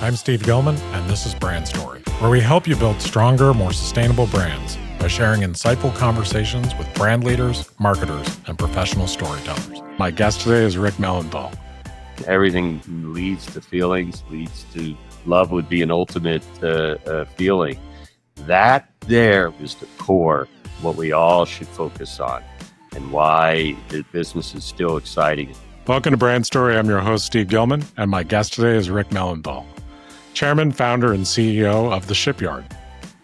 I'm Steve Gilman, and this is Brand Story, where we help you build stronger, more sustainable brands by sharing insightful conversations with brand leaders, marketers, and professional storytellers. My guest today is Rick Milenthal. Everything leads to feelings, leads to love would be an ultimate feeling. That there is the core, what we all should focus on and why the business is still exciting. Welcome to Brand Story. I'm your host, Steve Gilman, and my guest today is Rick Milenthal, Chairman, Founder, and CEO of The Shipyard,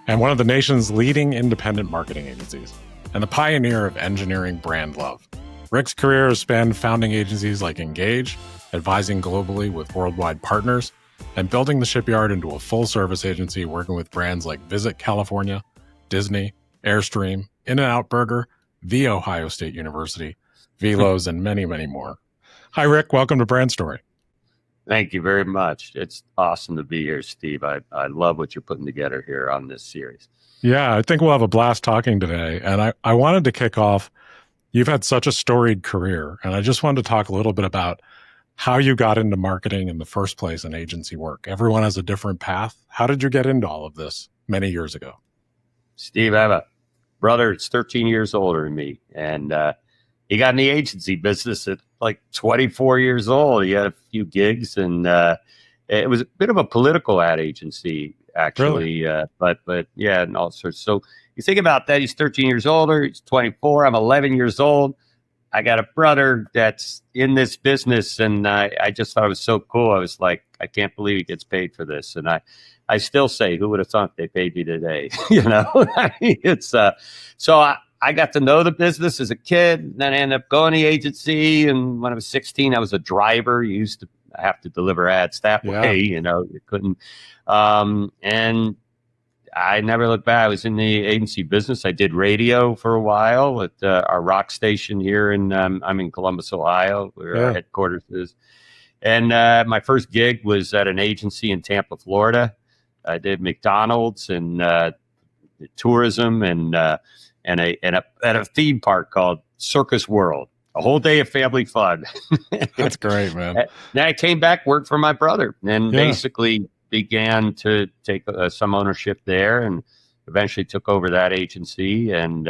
and one of the nation's leading independent marketing agencies, and the pioneer of engineering brand love. Rick's career has spanned founding agencies like Engage, advising globally with worldwide partners, and building The Shipyard into a full-service agency working with brands like Visit California, Disney, Airstream, In-N-Out Burger, The Ohio State University, Velos, and many, many more. Hi, Rick. Welcome to Brand Story. Thank you very much. It's awesome to be here, Steve. I love what you're putting together here on this series. Yeah, I think we'll have a blast talking today. And I wanted to kick off, you've had such a storied career, and I just wanted to talk a little bit about how you got into marketing in the first place in agency work. Everyone has a different path. How did you get into all of this many years ago? Steve, I have a brother that's 13 years older than me, and he got in the agency business at like 24 years old. He had a few gigs, and it was a bit of a political ad agency, actually. Really? But yeah, and all sorts. So you think about that. He's 13 years older. He's 24. I'm 11 years old. I got a brother that's in this business, and I just thought it was so cool. I was like, I can't believe he gets paid for this. And I still say, who would have thought they paid me today? You know, I mean, it's so I got to know the business as a kid, and then I ended up going to the agency. And when I was 16, I was a driver. You used to have to deliver ads that way, you know, you couldn't. And I never looked back. I was in the agency business. I did radio for a while at our rock station here I'm in Columbus, Ohio, where our headquarters is. And my first gig was at an agency in Tampa, Florida. I did McDonald's and tourism and at a theme park called Circus World. A whole day of family fun. That's great, man. Then I came back, worked for my brother, and basically began to take some ownership there, and eventually took over that agency and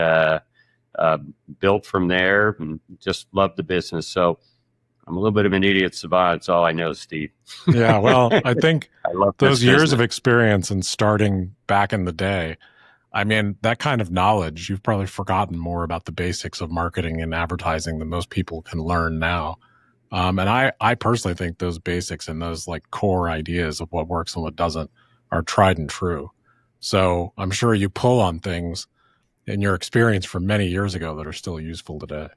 built from there, and just loved the business. So I'm a little bit of an idiot savant. That's all I know, Steve. Yeah, well, I think I love those years of experience and starting back in the day, I mean, that kind of knowledge, you've probably forgotten more about the basics of marketing and advertising than most people can learn now. And I personally think those basics and those like core ideas of what works and what doesn't are tried and true. So I'm sure you pull on things in your experience from many years ago that are still useful today.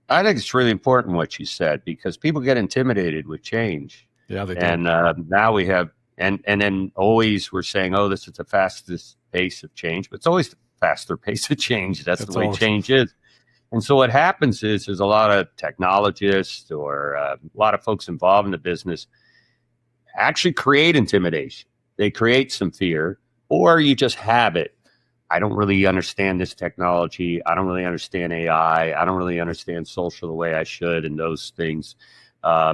I think it's really important what you said, because people get intimidated with change. Yeah, they do. And now we have, and then always we're saying, oh, this is the fastest pace of change, but it's always the faster pace of change. That's the way change is. And so what happens is there's a lot of technologists or a lot of folks involved in the business actually create intimidation. They create some fear, or you just have it. I don't really understand this technology. I don't really understand AI. I don't really understand social the way I should, and those things,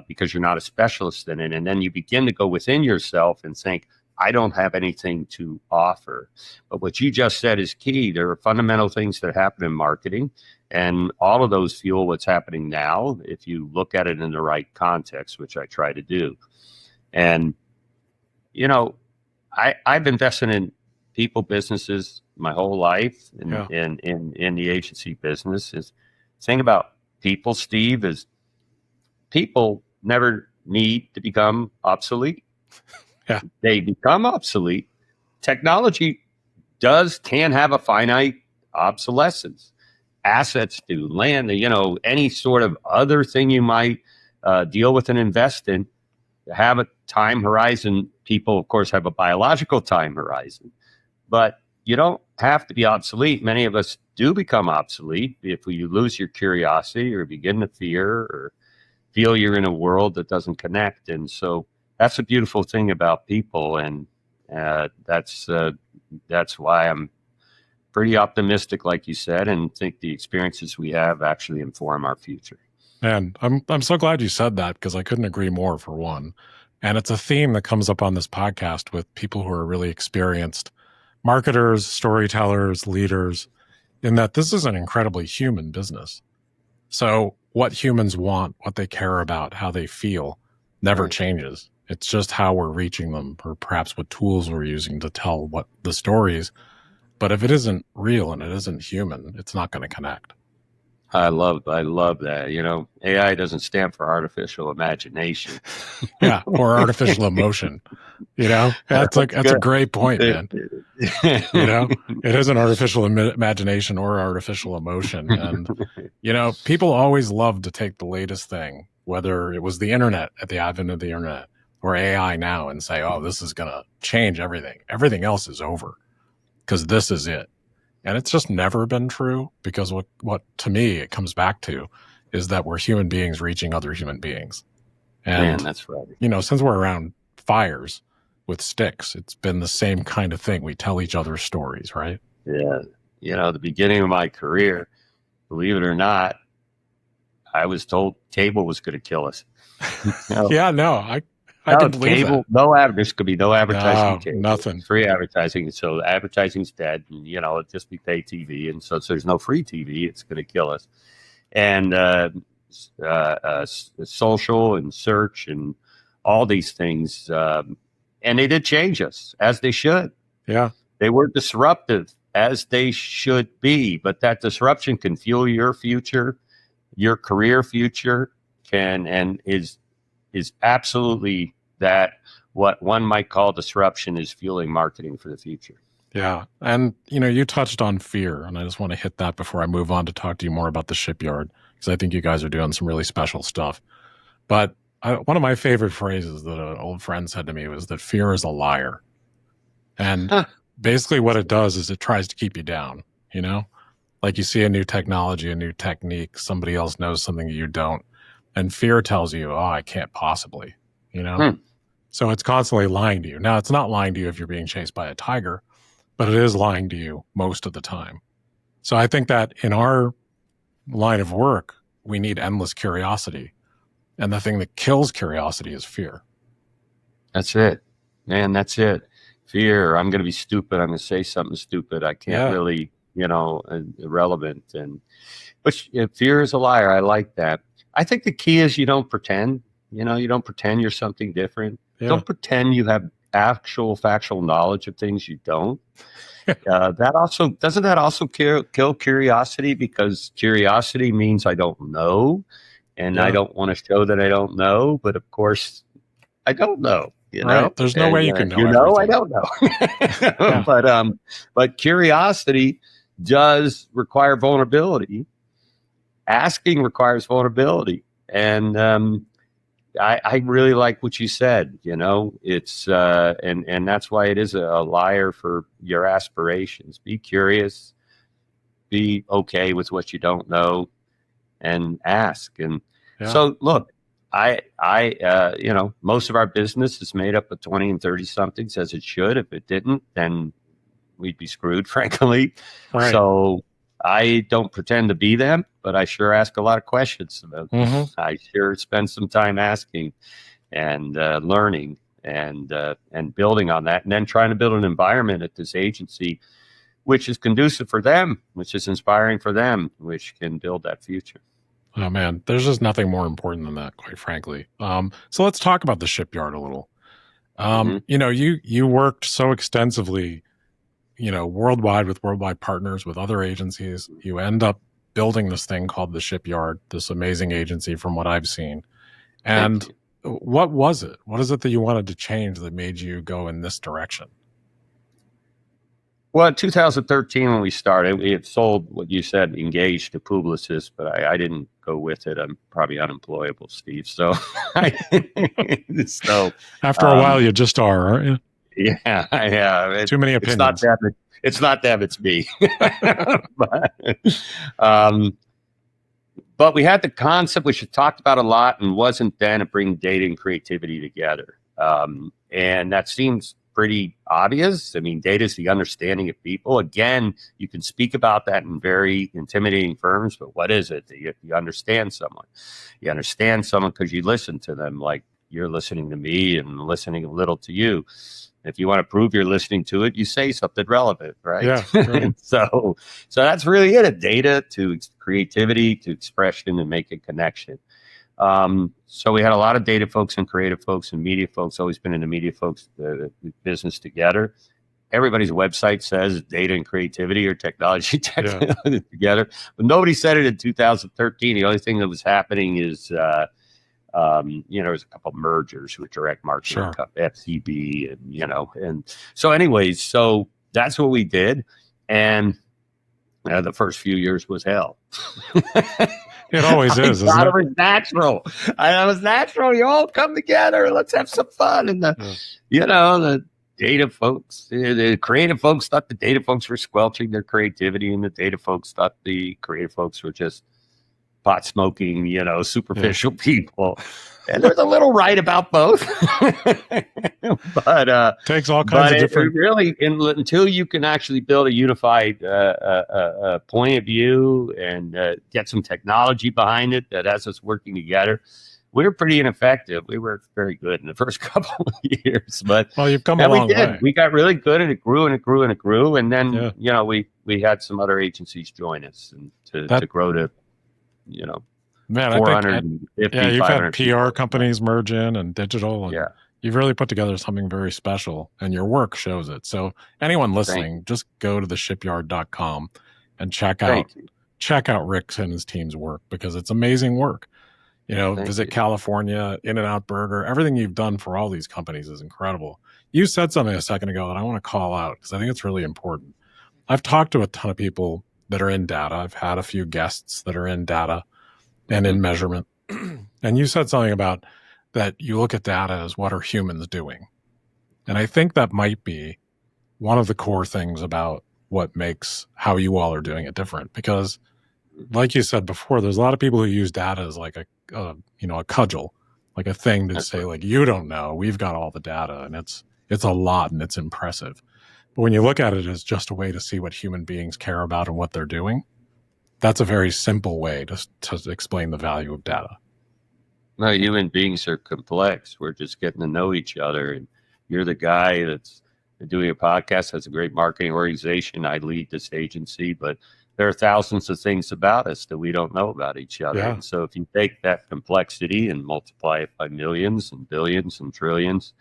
because you're not a specialist in it. And then you begin to go within yourself and think, I don't have anything to offer. But what you just said is key. There are fundamental things that happen in marketing, and all of those fuel what's happening now if you look at it in the right context, which I try to do. And, you know, I've invested in people businesses my whole life in the agency business. Is thing about people, Steve, is people never need to become obsolete. Yeah. They become obsolete. Technology can have a finite obsolescence. Assets do, land, you know, any sort of other thing you might deal with and invest in, have a time horizon. People, of course, have a biological time horizon, but you don't have to be obsolete. Many of us do become obsolete if you lose your curiosity or begin to fear or feel you're in a world that doesn't connect. And so that's a beautiful thing about people, and that's why I'm pretty optimistic, like you said, and think the experiences we have actually inform our future. And I'm so glad you said that, because I couldn't agree more, for one. And it's a theme that comes up on this podcast with people who are really experienced marketers, storytellers, leaders, in that this is an incredibly human business. So what humans want, what they care about, how they feel never changes. It's just how we're reaching them, or perhaps what tools we're using to tell what the stories. But if it isn't real and it isn't human, it's not going to connect. I love that. You know, AI doesn't stand for artificial imagination. Yeah, or artificial emotion. You know, that's a great point, man. You know, it isn't artificial imagination or artificial emotion. And, you know, people always love to take the latest thing, whether it was the internet at the advent of the internet or AI now, and say, oh, this is going to change everything. Everything else is over because this is it. And it's just never been true, because what to me it comes back to is that we're human beings reaching other human beings. And, man, that's right. You know, since we're around fires with sticks, it's been the same kind of thing. We tell each other stories, right? Yeah. You know, the beginning of my career, believe it or not, I was told cable was going to kill us. Yeah, no, I can believe that. There could be no advertising. No, nothing. Free advertising. So advertising's dead. And, you know, it just be pay TV. And so there's no free TV. It's going to kill us. And social and search and all these things. And they did change us, as they should. Yeah. They were disruptive, as they should be. But that disruption can fuel your future, your career future, is absolutely that what one might call disruption is fueling marketing for the future. Yeah. And, you know, you touched on fear, and I just want to hit that before I move on to talk to you more about the shipyard, because I think you guys are doing some really special stuff. But one of my favorite phrases that an old friend said to me was that fear is a liar. And basically what it does is it tries to keep you down, you know? Like you see a new technology, a new technique, somebody else knows something you don't. And fear tells you, oh, I can't possibly, you know? So it's constantly lying to you. Now, it's not lying to you if you're being chased by a tiger, but it is lying to you most of the time. So I think that in our line of work, we need endless curiosity. And the thing that kills curiosity is fear. That's it, man. That's it. Fear. I'm going to be stupid. I'm going to say something stupid. I can't really, you know, irrelevant. But fear is a liar. I like that. I think the key is you don't pretend. You know, you don't pretend you're something different. Yeah. Don't pretend you have actual factual knowledge of things you don't. That also kill curiosity, because curiosity means I don't know, and I don't want to show that I don't know. But of course, I don't know. You know, there's no way you can know. You know, I don't know. But curiosity does require vulnerability. Asking requires vulnerability, and I really like what you said. You know, it's and that's why it is a liar for your aspirations. Be curious, be okay with what you don't know, and ask. And so, look, I you know, most of our business is made up of 20 and 30 somethings, as it should. If it didn't, then we'd be screwed, frankly. Right. So I don't pretend to be them, but I sure ask a lot of questions about them. I sure spend some time asking and learning and building on that, and then trying to build an environment at this agency which is conducive for them, which is inspiring for them, which can build that future. Oh man, there's just nothing more important than that, quite frankly. So let's talk about the shipyard a little. You know, you worked so extensively, you know, worldwide with worldwide partners, with other agencies. You end up building this thing called the Shipyard, this amazing agency from what I've seen. And what was it? What is it that you wanted to change that made you go in this direction? Well, in 2013, when we started, we had sold what you said, engaged to Publicis, but I didn't go with it. I'm probably unemployable, Steve. So, after a while, you just are, aren't you? Yeah. Too many opinions. It's not them, it's me. But we had the concept, which we talked about a lot, and wasn't then, of bringing data and creativity together. And that seems pretty obvious. I mean, data is the understanding of people. Again, you can speak about that in very intimidating terms, but what is it? You understand someone. You understand someone because you listen to them, like you're listening to me and listening a little to you. If you want to prove you're listening to it, you say something relevant, right? Yeah. Right. And so that's really it. A data to creativity to expression and make a connection. So we had a lot of data folks and creative folks and media folks, always been in the media folks business together. Everybody's website says data and creativity or technology together, but nobody said it in 2013. The only thing that was happening is, there was a couple of mergers with direct marketing, FCB, and so anyways, so that's what we did. And the first few years was hell. It always is, isn't it? It was natural. It was natural. You all come together. Let's have some fun. And the data folks, the creative folks thought the data folks were squelching their creativity, and the data folks thought the creative folks were just pot smoking, superficial people. And there's a little right about both. But takes all kinds of different. Really, until you can actually build a unified point of view and get some technology behind it that has us working together, we were pretty ineffective. We were very good in the first couple of years, but you've come a long way. We got really good, and it grew and it grew and it grew, and then we had some other agencies join us and to grow to 450. You've had PR companies merge in and digital, and you've really put together something very special, and your work shows it. So anyone listening, just go to theshipyard.com and check out Rick and his team's work, because it's amazing work. Visit California, In-N-Out Burger, everything you've done for all these companies is incredible. You said something a second ago that I want to call out because I think it's really important. I've talked to a ton of people that are in data. I've had a few guests that are in data and in measurement. And you said something about that you look at data as what are humans doing? And I think that might be one of the core things about what makes how you all are doing it different. Because like you said before, there's a lot of people who use data as like a cudgel, like a thing to say, like, you don't know, we've got all the data, and it's a lot and it's impressive. But when you look at it as just a way to see what human beings care about and what they're doing, that's a very simple way to explain the value of data. No, human beings are complex. We're just getting to know each other. And you're the guy that's doing a podcast, has a great marketing organization. I lead this agency, but there are thousands of things about us that we don't know about each other. Yeah. And so if you take that complexity and multiply it by millions and billions and trillions,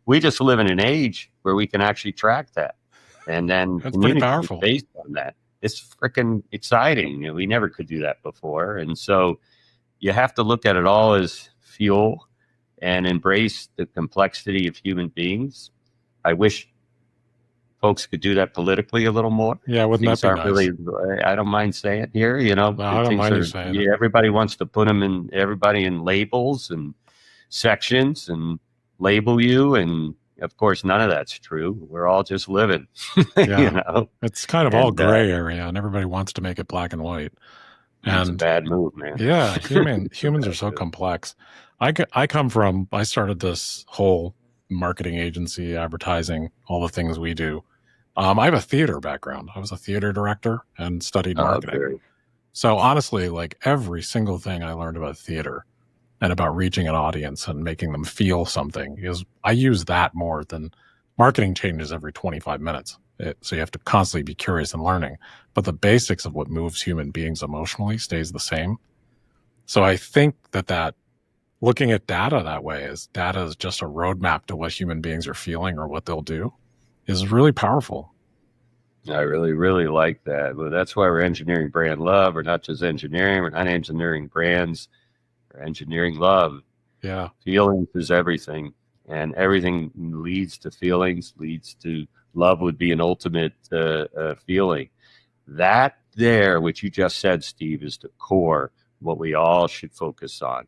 we just live in an age where we can actually track that. And then that's pretty powerful based on that. It's freaking exciting. We never could do that before. And so you have to look at it all as fuel and embrace the complexity of human beings. I wish folks could do that politically a little more. Yeah, wouldn't that be nice? Really, I don't mind saying it here. No, I don't mind you saying it. Everybody wants to put everybody in labels and sections and label you, and of course, none of that's true. We're all just living. Yeah. It's kind of all gray area, and everybody wants to make it black and white. And it's a bad move, man. Yeah, humans are so complex. I started this whole marketing agency, advertising, all the things we do. I have a theater background. I was a theater director and studied marketing. Okay. So honestly, like every single thing I learned about theater and about reaching an audience and making them feel something I use that more than marketing changes every 25 minutes. So you have to constantly be curious and learning. But the basics of what moves human beings emotionally stays the same. So I think that looking at data that way is data is just a roadmap to what human beings are feeling or what they'll do is really powerful. I really, really like that. Well, that's why we're engineering brand love. We're not just engineering. We're not engineering brands. We're engineering love. Yeah. Feelings is everything. And everything leads to feelings, leads to love would be an ultimate feeling. That there, which you just said, Steve, is the core, what we all should focus on.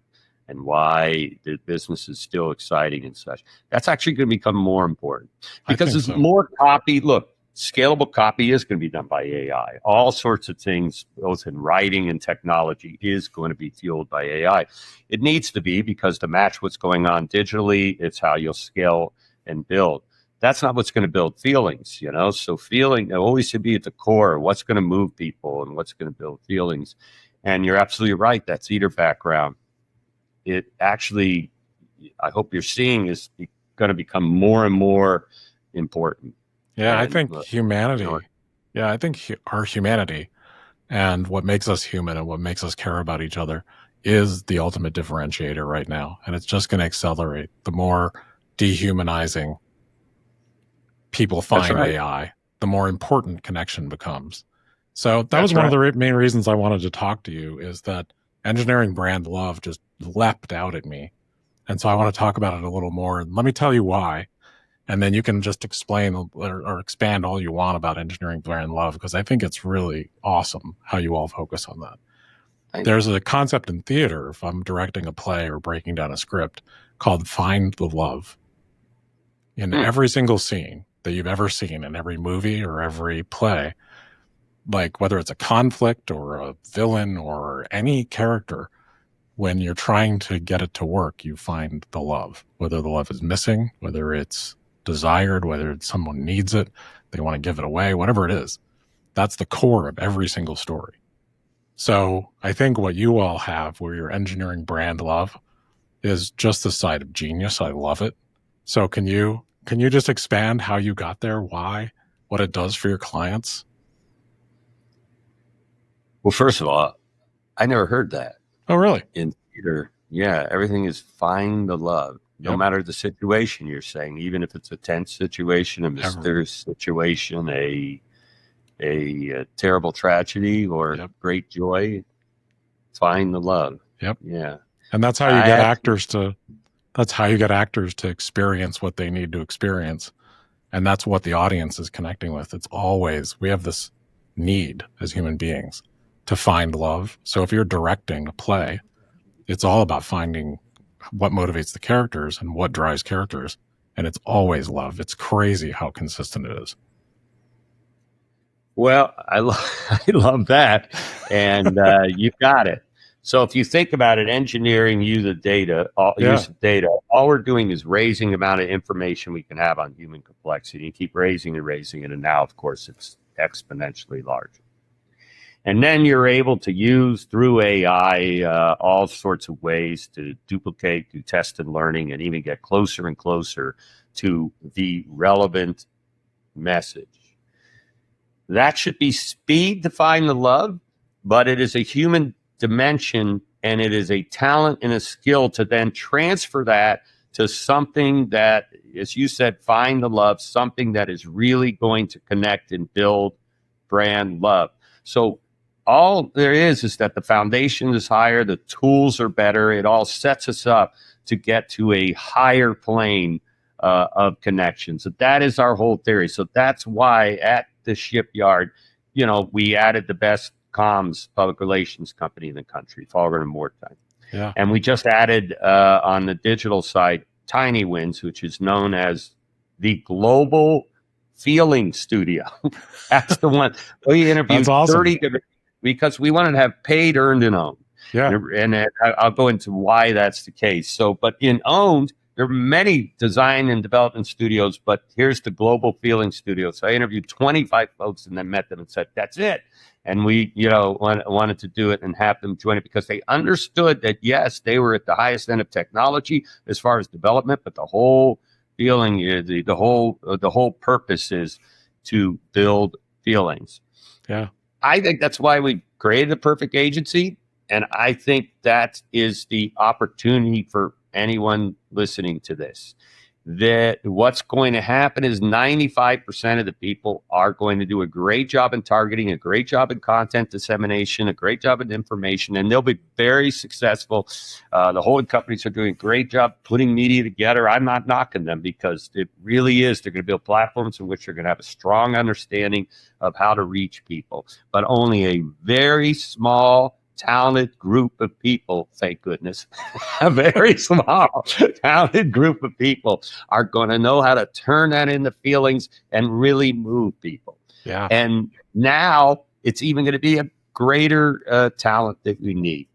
And why the business is still exciting and such. That's actually going to become more important because there's more copy. Look, scalable copy is going to be done by AI. All sorts of things, both in writing and technology, is going to be fueled by AI. It needs to be because to match what's going on digitally, it's how you'll scale and build. That's not what's going to build feelings, So feeling always should be at the core of what's going to move people and what's going to build feelings. And you're absolutely right. That theater background. It actually I hope you're seeing is going to become more and more important. Yeah, I think humanity. I think our humanity and what makes us human and what makes us care about each other is the ultimate differentiator right now. And it's just going to accelerate the more dehumanizing people find AI, the more important connection becomes. So that was one of the main reasons I wanted to talk to you, is that engineering brand love just leapt out at me. And so I want to talk about it a little more. And let me tell you why. And then you can just explain or expand all you want about engineering brand love, because I think it's really awesome how you all focus on that. There's a concept in theater, if I'm directing a play or breaking down a script, called find the love. In every single scene that you've ever seen, in every movie or every play, like whether it's a conflict or a villain or any character, when you're trying to get it to work, you find the love. Whether the love is missing, whether it's desired, whether someone needs it, they want to give it away, whatever it is, that's the core of every single story. So I think what you all have, where you're engineering brand love, is just the side of genius. I love it. So can you just expand how you got there, why, what it does for your clients? Well, first of all, I never heard that. Oh, really? In theater, yeah, everything is find the love. No matter the situation, you're saying, even if it's a tense situation, a mysterious situation, a terrible tragedy, or great joy, find the love. Yeah. And that's how you get actors to experience what they need to experience. And that's what the audience is connecting with. It's always, we have this need as human beings to find love. So if you're directing a play, it's all about finding what motivates the characters and what drives characters. And it's always love. It's crazy how consistent it is. Well, I love that. And you've got it. So if you think about it, engineering, use of data, all we're doing is raising the amount of information we can have on human complexity, and keep raising and raising it. And now, of course, it's exponentially larger. And then you're able to use, through AI, all sorts of ways to duplicate, do test and learning, and even get closer and closer to the relevant message. That should be speed to find the love, but it is a human dimension, and it is a talent and a skill to then transfer that to something that, as you said, find the love, something that is really going to connect and build brand love. So all there is that the foundation is higher, the tools are better. It all sets us up to get to a higher plane of connections. So that is our whole theory. So that's why at the Shipyard, we added the best comms public relations company in the country, Falcon and Wartime. Yeah. And we just added on the digital side, Tiny Winds, which is known as the global feeling studio. That's the one. We interviewed 30 different, because we wanted to have paid, earned, and owned. Yeah. And I'll go into why that's the case. So, but in owned, there are many design and development studios, but here's the global feeling studio. So I interviewed 25 folks and then met them and said, that's it. And we, wanted to do it and have them join it, because they understood that, yes, they were at the highest end of technology as far as development, but the whole feeling, the whole purpose is to build feelings. Yeah. I think that's why we created a perfect agency. And I think that is the opportunity for anyone listening to this, that what's going to happen is 95% of the people are going to do a great job in targeting, a great job in content dissemination, a great job in information, and they'll be very successful. The holding companies are doing a great job putting media together. I'm not knocking them, because it really is. They're going to build platforms in which they're going to have a strong understanding of how to reach people. But only a very small, talented group of people, thank goodness, a very small, talented group of people are going to know how to turn that into feelings and really move people. Yeah. And now it's even going to be a greater talent that we need.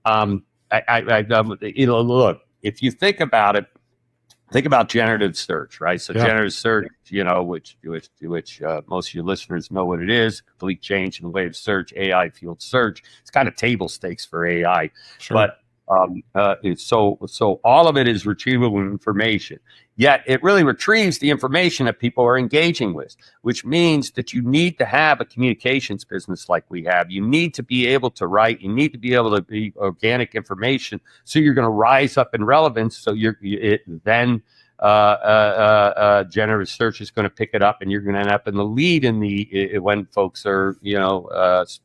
Look, if you think about it, think about generative search, right? So generative search, which most of your listeners know what it is, complete change in the way of search, AI fueled search. It's kind of table stakes for AI. Sure. But So all of it is retrievable information. Yet it really retrieves the information that people are engaging with, which means that you need to have a communications business like we have. You need to be able to write. You need to be able to be organic information. So you're going to rise up in relevance. So then generative search is going to pick it up, and you're going to end up in the lead when folks are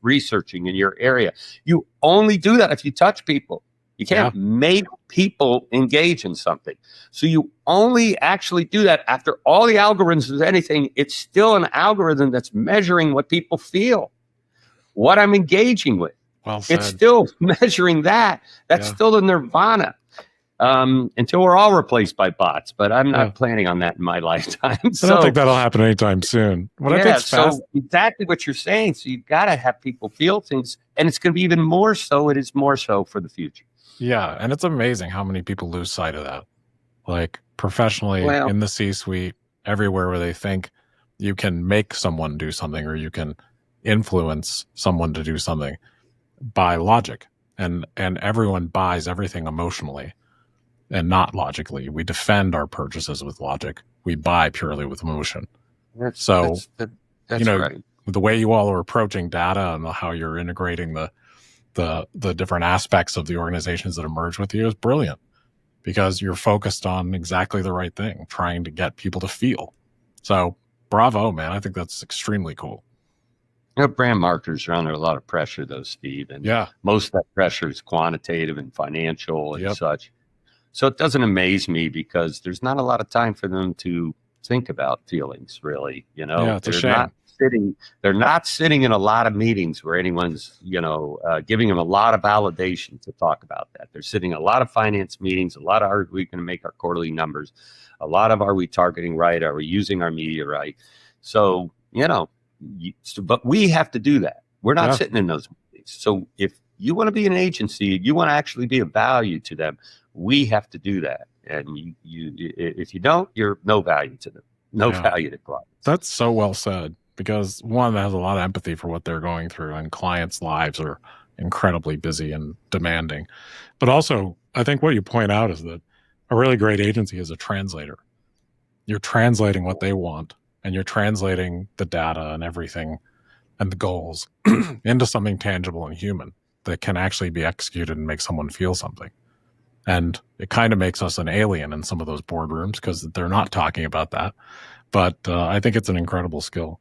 researching in your area. You only do that if you touch people. You can't make people engage in something. So you only actually do that after all the algorithms is anything. It's still an algorithm that's measuring what people feel, what I'm engaging with. Well said. It's still measuring that. That's still the nirvana. Until we're all replaced by bots, but I'm not planning on that in my lifetime. I don't think that'll happen anytime soon. Exactly what you're saying. So you've got to have people feel things, and it's going to be even more so. It is more so for the future. Yeah, and it's amazing how many people lose sight of that. Like professionally, in the C-suite, everywhere where they think you can make someone do something or you can influence someone to do something by logic, and everyone buys everything emotionally and not logically. We defend our purchases with logic. We buy purely with emotion. That's right. The way you all are approaching data and how you're integrating the different aspects of the organizations that emerge with you is brilliant, because you're focused on exactly the right thing, trying to get people to feel. So bravo, man. I think that's extremely cool. Brand marketers are under a lot of pressure, though, Steve. And most of that pressure is quantitative and financial and such. So it doesn't amaze me, because there's not a lot of time for them to think about feelings, really. It's a shame. They're not sitting in a lot of meetings where anyone's, giving them a lot of validation to talk about that. They're sitting in a lot of finance meetings, a lot of are we going to make our quarterly numbers, a lot of are we targeting right, are we using our media right? So, but we have to do that. We're not sitting in those meetings. So if you want to be an agency, you want to actually be of value to them, we have to do that. And if you don't, you're no value to them, value to clients. That's so well said. Because one, has a lot of empathy for what they're going through, and clients' lives are incredibly busy and demanding. But also, I think what you point out is that a really great agency is a translator. You're translating what they want, and you're translating the data and everything and the goals into something tangible and human that can actually be executed and make someone feel something. And it kind of makes us an alien in some of those boardrooms, because they're not talking about that. But I think it's an incredible skill.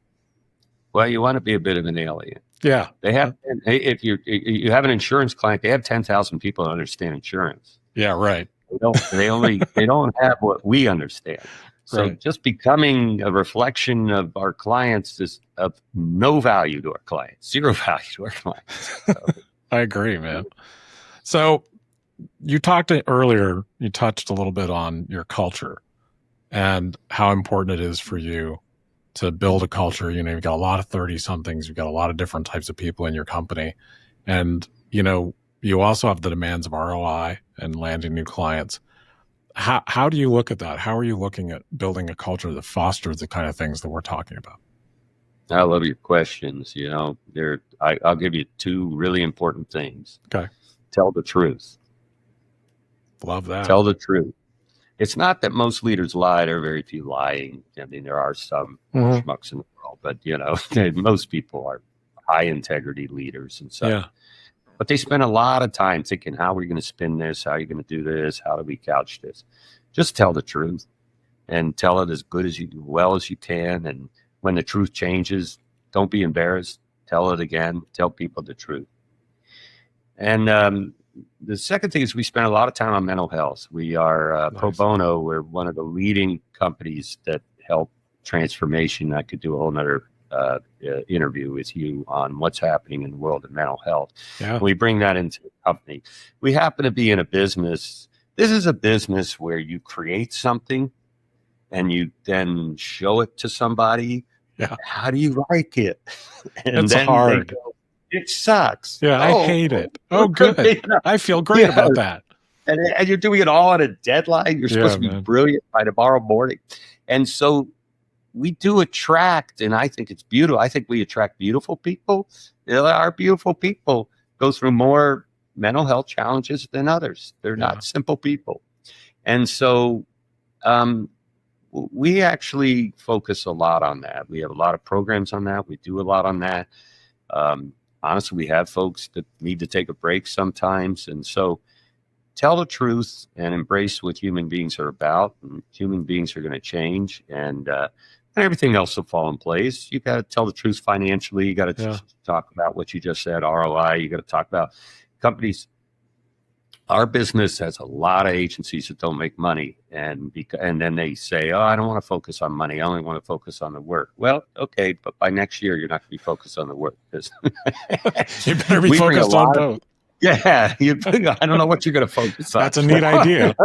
Well, you want to be a bit of an alien. Yeah. They have, if you have an insurance client, they have 10,000 people that understand insurance. Yeah, right. They don't have what we understand. So just becoming a reflection of our clients is of no value to our clients, zero value to our clients. So. I agree, man. So you touched a little bit on your culture and how important it is for you to build a culture. You've got a lot of 30-somethings. You've got a lot of different types of people in your company. And, you also have the demands of ROI and landing new clients. How do you look at that? How are you looking at building a culture that fosters the kind of things that we're talking about? I love your questions. I'll give you two really important things. Okay. Tell the truth. Love that. Tell the truth. It's not that most leaders lie. There are very few lying. I mean, there are some schmucks in the world, but most people are high integrity leaders and such. Yeah. But they spend a lot of time thinking, how are we going to spin this? How are you going to do this? How do we couch this? Just tell the truth, and tell it as well as you can. And when the truth changes, don't be embarrassed. Tell it again. Tell people the truth. And the second thing is we spend a lot of time on mental health. We are pro bono. We're one of the leading companies that help transformation. I could do a whole nother interview with you on what's happening in the world of mental health. Yeah. We bring that into the company. We happen to be in a business. This is a business where you create something and you then show it to somebody. Yeah. How do you like it? And it's then hard. They go, it sucks. Yeah, I hate it. Oh, good. I feel great about that. And you're doing it all on a deadline. You're supposed to be brilliant by tomorrow morning. And so we do attract, and I think it's beautiful. I think we attract beautiful people. Our beautiful people go through more mental health challenges than others. They're not simple people. And so we actually focus a lot on that. We have a lot of programs on that. We do a lot on that. Honestly, we have folks that need to take a break sometimes. And so tell the truth and embrace what human beings are about. And human beings are going to change, and everything else will fall in place. You got to tell the truth financially. You got to talk about what you just said, ROI. You got to talk about companies. Our business has a lot of agencies that don't make money, and then they say, "Oh, I don't want to focus on money. I only want to focus on the work." Well, okay, but by next year, you're not going to be focused on the work. You better be focused on both. Yeah, I don't know what you're going to focus on. That's a neat idea.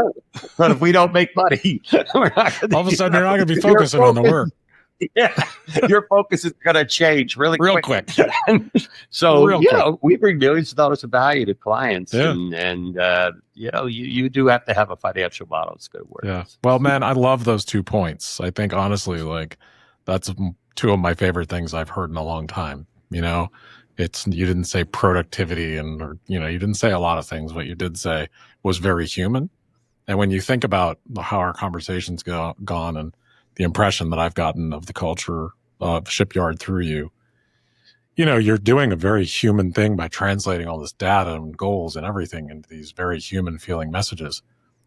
But if we don't make money, we're not gonna, all of a sudden you're not going to be focusing on the work. Yeah, your focus is going to change real quick. So, we bring millions of dollars of value to clients, and you do have to have a financial model that's going to work. Yeah. Well, man, I love those 2 points. I think honestly, that's 2 of my favorite things I've heard in a long time. You didn't say productivity or you didn't say a lot of things. What you did say was very human. And when you think about how our conversation's gone and the impression that I've gotten of the culture of Shipyard through you, you're doing a very human thing by translating all this data and goals and everything into these very human feeling messages.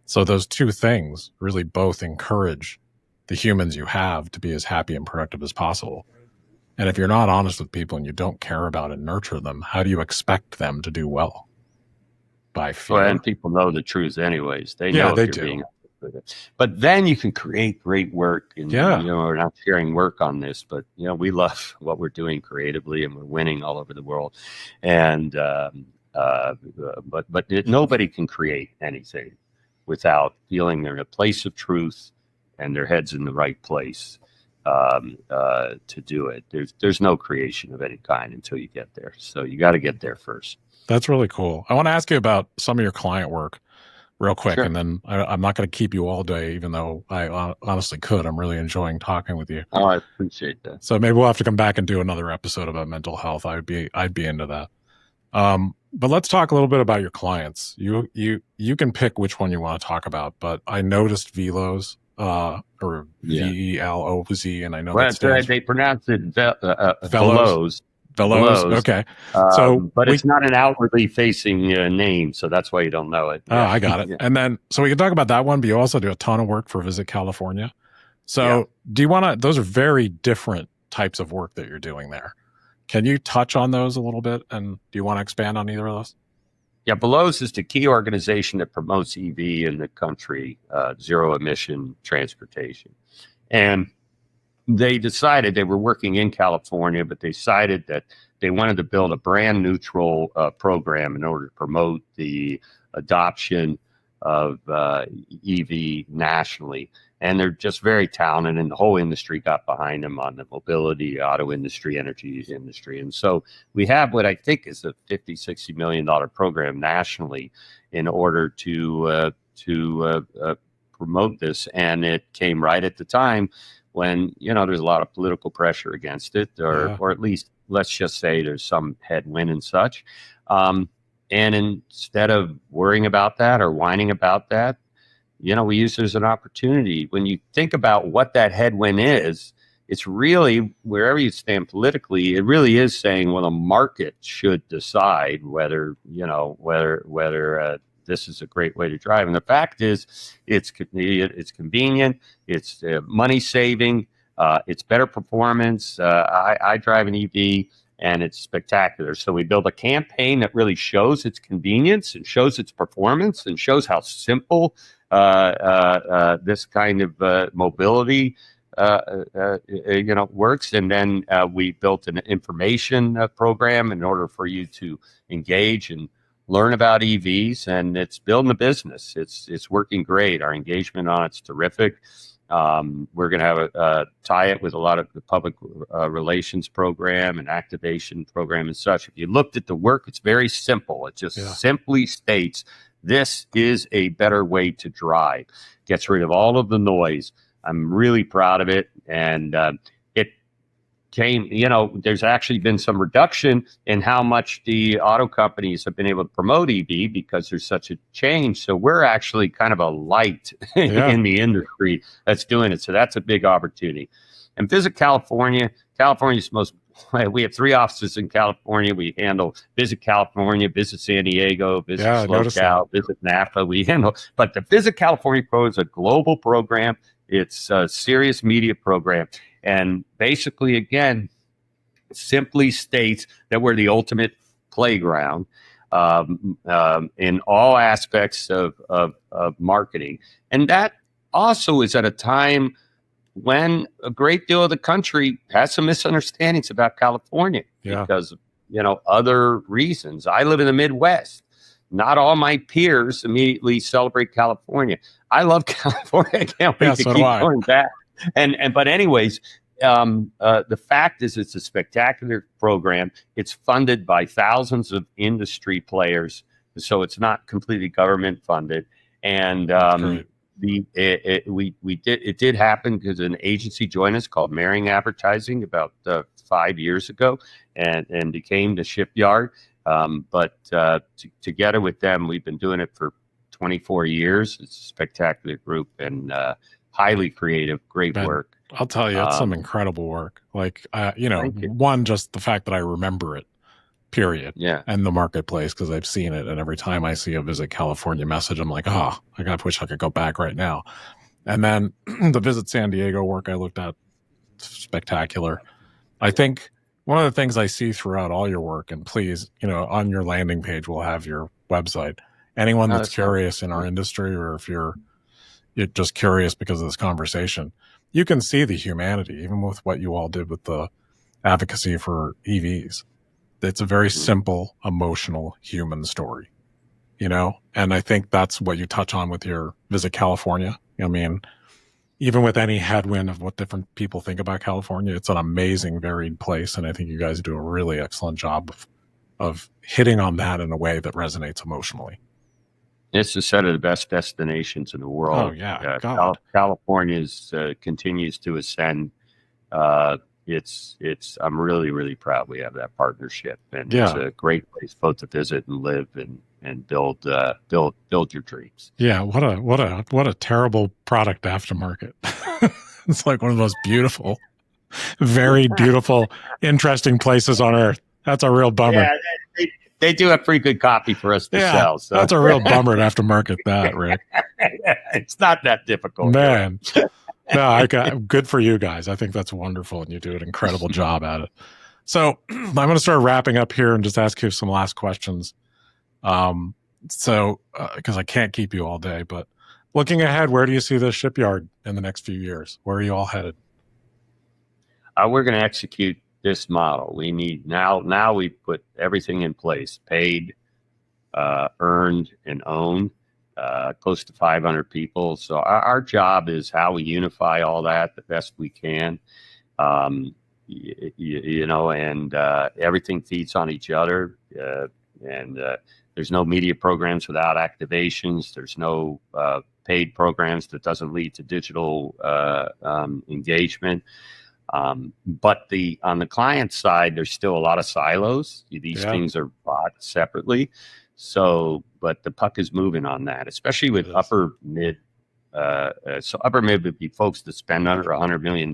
So those 2 things really both encourage the humans you have to be as happy and productive as possible. And if you're not honest with people and you don't care about and nurture them, how do you expect them to do well? By fear. Well, and people know the truth anyways. They know they if you're do. being. But then you can create great work. And, we're not sharing work on this, but, we love what we're doing creatively, and we're winning all over the world. And, but nobody can create anything without feeling they're in a place of truth and their head's in the right place to do it. There's no creation of any kind until you get there. So you got to get there first. That's really cool. I want to ask you about some of your client work real quick, Sure. and then I'm not going to keep you all day, even though I honestly could. I'm really enjoying talking with you. Oh, I appreciate that. So maybe we'll have to come back and do another episode about mental health. I'd be into that. But let's talk a little bit about your clients. You can pick which one you want to talk about, but I noticed Velos, or VELOZ, and I know they pronounce it Velos. Velos. Okay. But it's not an outwardly facing name, so that's why you don't know it. Oh, I got it. Yeah. And then, so we can talk about that one, but you also do a ton of work for Visit California. So do you want to, those are very different types of work that you're doing there. Can you touch on those a little bit? And do you want to expand on either of those? Yeah, Velos is the key organization that promotes EV in the country, zero emission transportation. And they decided, they were working in California, but they decided that they wanted to build a brand neutral program in order to promote the adoption of EV nationally. And they're just very talented, and the whole industry got behind them on the mobility, auto industry, energy industry. And so we have what I think is a $50-60 million program nationally in order to promote this. And it came right at the time when, there's a lot of political pressure against it, or at least let's just say there's some headwind and such. And instead of worrying about that or whining about that, we use it as an opportunity. When you think about what that headwind is, it's really, wherever you stand politically, it really is saying, well, the market should decide whether this is a great way to drive. And the fact is, it's convenient, it's money saving, it's better performance. I drive an EV, and it's spectacular. So we build a campaign that really shows its convenience and shows its performance and shows how simple this kind of mobility works. And then we built an information program in order for you to engage and learn about EVs, and it's building a business. It's working great. Our engagement on it's terrific. We're going to have a tie it with a lot of the public relations program and activation program and such. If you looked at the work, it's very simple. It just simply states, this is a better way to drive. Gets rid of all of the noise. I'm really proud of it. And there's actually been some reduction in how much the auto companies have been able to promote EV because there's such a change. So we're actually kind of a light in the industry that's doing it. So that's a big opportunity. And Visit California. California's we have 3 offices in California. We handle Visit California, Visit San Diego, Visit SoCal, Visit Napa. We handle, but the Visit California Pro is a global program. It's a serious media program. And basically, again, simply states that we're the ultimate playground in all aspects of marketing. And that also is at a time when a great deal of the country has some misunderstandings about California because, other reasons. I live in the Midwest. Not all my peers immediately celebrate California. I love California. I can't wait to keep going back. But anyways, the fact is it's a spectacular program. It's funded by thousands of industry players, so it's not completely government funded. And it did happen because an agency joined us called Maring Advertising about 5 years ago, and became the Shipyard. But together with them, we've been doing it for 24 years. It's a spectacular group and highly creative, great work. I'll tell you, it's some incredible work. Like, one, just the fact that I remember it, period. Yeah. And the marketplace, because I've seen it. And every time I see a Visit California message, I'm like, I wish I could go back right now. And then the Visit San Diego work I looked at, spectacular. I think one of the things I see throughout all your work, and please, on your landing page, we'll have your website. Anyone that's curious in our industry, or if you're just curious because of this conversation, you can see the humanity, even with what you all did with the advocacy for EVs. It's a very simple, emotional, human story, And I think that's what you touch on with your Visit California. I mean, even with any headwind of what different people think about California, it's an amazing, varied place. And I think you guys do a really excellent job of hitting on that in a way that resonates emotionally. It's a set of the best destinations in the world. Oh, yeah. California's continues to ascend. I'm really, really proud we have that partnership. And it's a great place both to visit and live and build your dreams. Yeah. What a terrible product aftermarket. It's like one of the most beautiful, very beautiful, interesting places on earth. That's a real bummer. Yeah, they do have pretty good copy for us to sell. So. That's a real bummer to have to market that, Rick. It's not that difficult. Man. No, good for you guys. I think that's wonderful, and you do an incredible job at it. So I'm going to start wrapping up here and just ask you some last questions. Because I can't keep you all day, but looking ahead, where do you see the shipyard in the next few years? Where are you all headed? We're going to execute this model. We need now we put everything in place, paid, earned, and owned, close to 500 people. So our job is how we unify all that the best we can. And everything feeds on each other. And there's no media programs without activations. There's no paid programs that doesn't lead to digital engagement. But on the client side, there's still a lot of silos. These things are bought separately. So, but the puck is moving on that, especially with upper mid. So upper mid would be folks that spend under $100 million.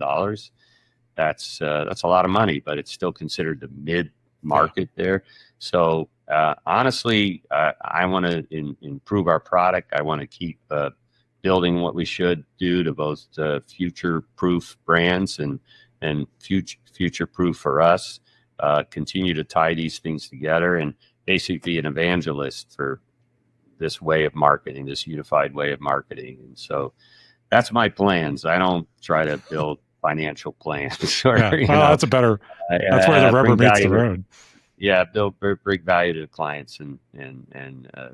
That's a lot of money, but it's still considered the mid market there. So honestly, I want to improve our product. I want to keep building what we should do to both future-proof brands and future-proof for us. Continue to tie these things together and basically be an evangelist for this way of marketing, this unified way of marketing. And so that's my plans. I don't try to build financial plans. That's where the rubber meets the road. Yeah, they'll bring value to the clients and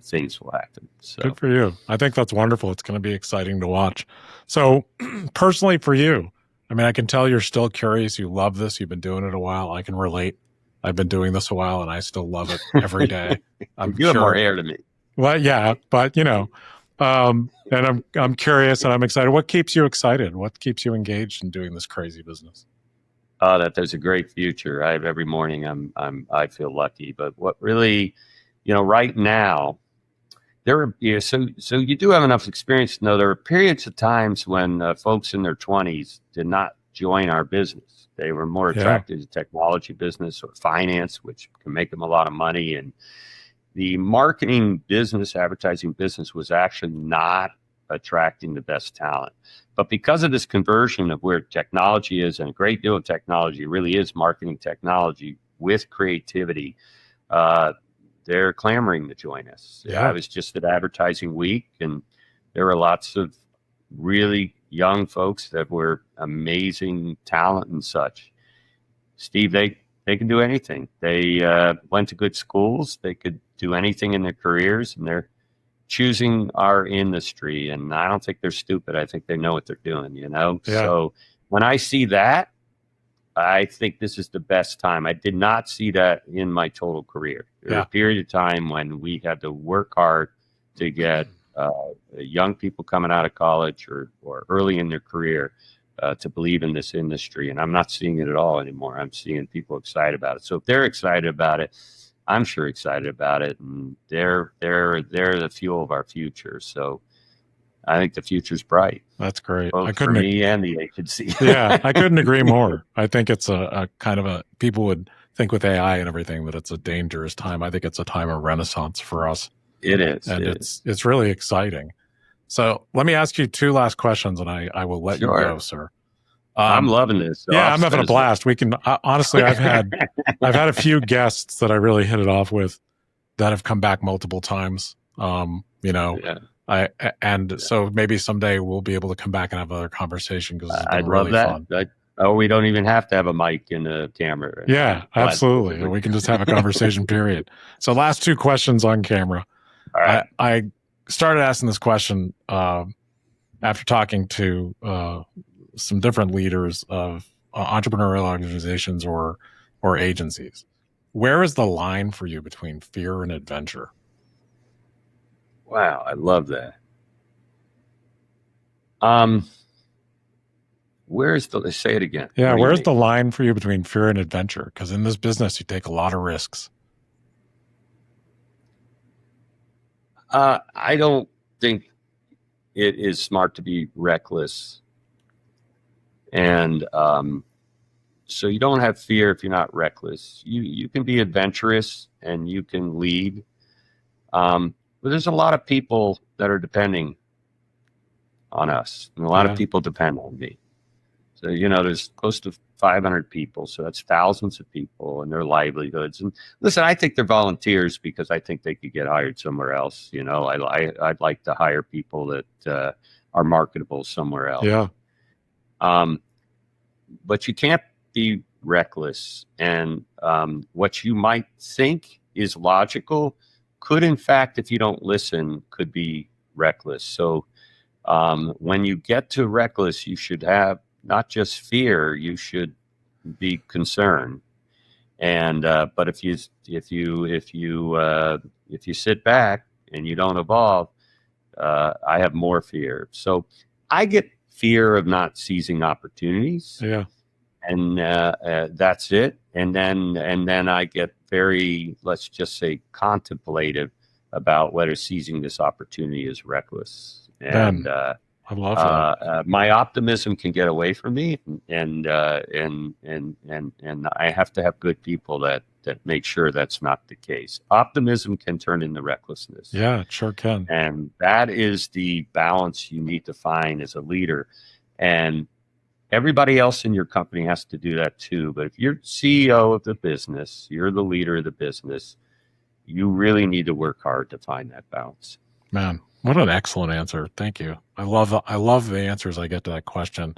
things will happen. So good for you. I think that's wonderful. It's going to be exciting to watch. So personally for you, I mean, I can tell you're still curious. You love this. You've been doing it a while. I can relate. I've been doing this a while and I still love it every day. You have more hair than me. Well, yeah, but and I'm curious and I'm excited. What keeps you excited? What keeps you engaged in doing this crazy business? That there's a great future. Every morning I feel lucky. But what really, right now, so you do have enough experience to know there are periods of times when folks in their 20s did not join our business. They were more attracted to technology business or finance, which can make them a lot of money. And the marketing business, advertising business was actually not attracting the best talent. But because of this conversion of where technology is, and a great deal of technology really is marketing technology with creativity, they're clamoring to join us. Yeah. I was just at Advertising Week, and there were lots of really young folks that were amazing talent and such. Steve, they can do anything. They went to good schools. They could do anything in their careers, and they're choosing our industry. And I don't think they're stupid. I think they know what they're doing, Yeah. So when I see that, I think this is the best time. I did not see that in my total career. There was a period of time when we had to work hard to get young people coming out of college or early in their career to believe in this industry. And I'm not seeing it at all anymore. I'm seeing people excited about it. So if they're excited about it, I'm sure excited about it. And they're the fuel of our future. So I think the future's bright. That's great. Both for me and the agency. Yeah, I couldn't agree more. I think it's a kind of people would think with AI and everything that it's a dangerous time. I think it's a time of renaissance for us. It is. And it's really exciting. So let me ask you two last questions, and I will let you go, sir. I'm loving this. So I'm having a blast. We can honestly, I've had a few guests that I really hit it off with that have come back multiple times. So maybe someday we'll be able to come back and have another conversation because I'd really love that. Fun. We don't even have to have a mic and a camera. Yeah, absolutely. We can just have a conversation, period. So last two questions on camera. All right. I started asking this question after talking to some different leaders of entrepreneurial organizations or agencies. Where is the line for you between fear and adventure? Wow, I love that. Say it again. Yeah, where's the line for you between fear and adventure? Because in this business, you take a lot of risks. I don't think it is smart to be reckless. And so you don't have fear if you're not reckless. You can be adventurous and you can lead. But there's a lot of people that are depending on us. And a lot of people depend on me. So, there's close to 500 people. So that's thousands of people and their livelihoods. And listen, I think they're volunteers because I think they could get hired somewhere else. I'd like to hire people that are marketable somewhere else. Yeah. But you can't be reckless. And what you might think is logical could, in fact, if you don't listen, could be reckless. So when you get to reckless, you should have not just fear, you should be concerned. And but if you sit back and you don't evolve, I have more fear. So I get fear of not seizing opportunities. Yeah. And that's it. And then I get very, let's just say, contemplative about whether seizing this opportunity is reckless. And I love that. My optimism can get away from me, and I have to have good people that make sure that's not the case. Optimism can turn into recklessness. Yeah, it sure can. And that is the balance you need to find as a leader. And everybody else in your company has to do that too. But if you're CEO of the business, you're the leader of the business, you really need to work hard to find that balance. Man, what an excellent answer. Thank you. I love the answers I get to that question.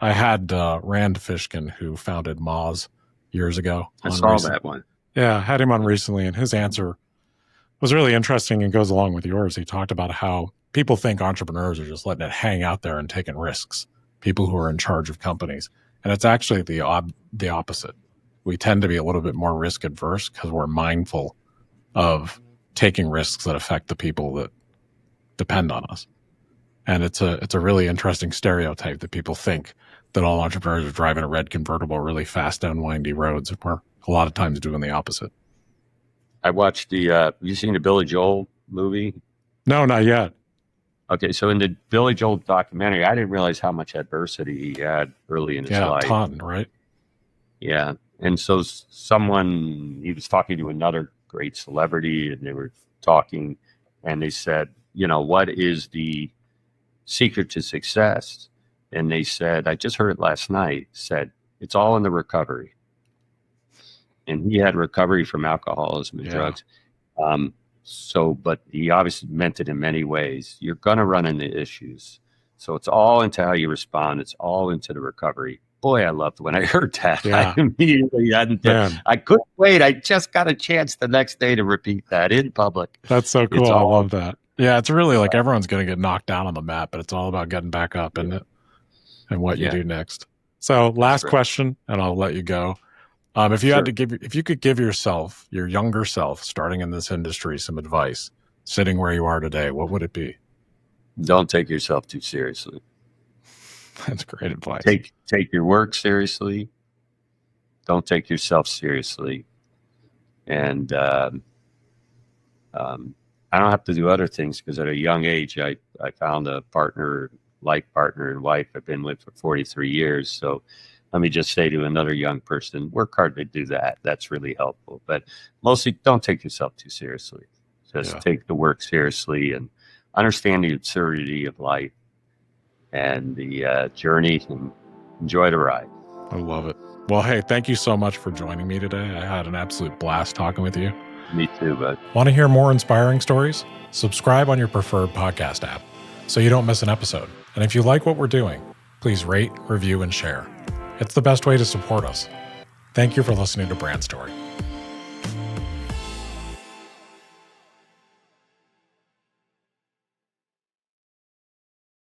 I had Rand Fishkin, who founded Moz years ago. I saw that one. Yeah, I had him on recently, and his answer was really interesting and goes along with yours. He talked about how people think entrepreneurs are just letting it hang out there and taking risks, people who are in charge of companies. And it's actually the opposite. We tend to be a little bit more risk adverse because we're mindful of taking risks that affect the people that depend on us. And it's a really interesting stereotype that people think that all entrepreneurs are driving a red convertible really fast down windy roads. We're a lot of times doing the opposite. I watched have you seen the Billy Joel movie? No, not yet. Okay, so in the Billy Joel documentary, I didn't realize how much adversity he had early in his life. Yeah, a ton, right? Yeah. And so he was talking to another great celebrity, and they were talking, and they said, what is the secret to success? And they said, I just heard it last night, said, it's all in the recovery. And he had recovery from alcoholism and drugs. But he obviously meant it in many ways. You're going to run into issues. So it's all into how you respond. It's all into the recovery. Boy, I loved when I heard that. Yeah. I immediately I couldn't wait. I just got a chance the next day to repeat that in public. That's so cool. I love that. Yeah, it's really like everyone's going to get knocked down on the mat, but it's all about getting back up, isn't it? And what you do next. So last question, and I'll let you go. If you could give yourself, your younger self, starting in this industry, some advice, sitting where you are today, what would it be? Don't take yourself too seriously. That's great advice. Take your work seriously. Don't take yourself seriously. And I don't have to do other things because at a young age, I found a life partner and wife I've been with for 43 years. So let me just say to another young person, work hard to do that. That's really helpful. But mostly don't take yourself too seriously. Just take the work seriously and understand the absurdity of life and the journey, and enjoy the ride. I love it. Well, hey, thank you so much for joining me today. I had an absolute blast talking with you. Me too, bud. Want to hear more inspiring stories? Subscribe on your preferred podcast app so you don't miss an episode. And if you like what we're doing, please rate, review, and share. It's the best way to support us. Thank you for listening to Brand Story.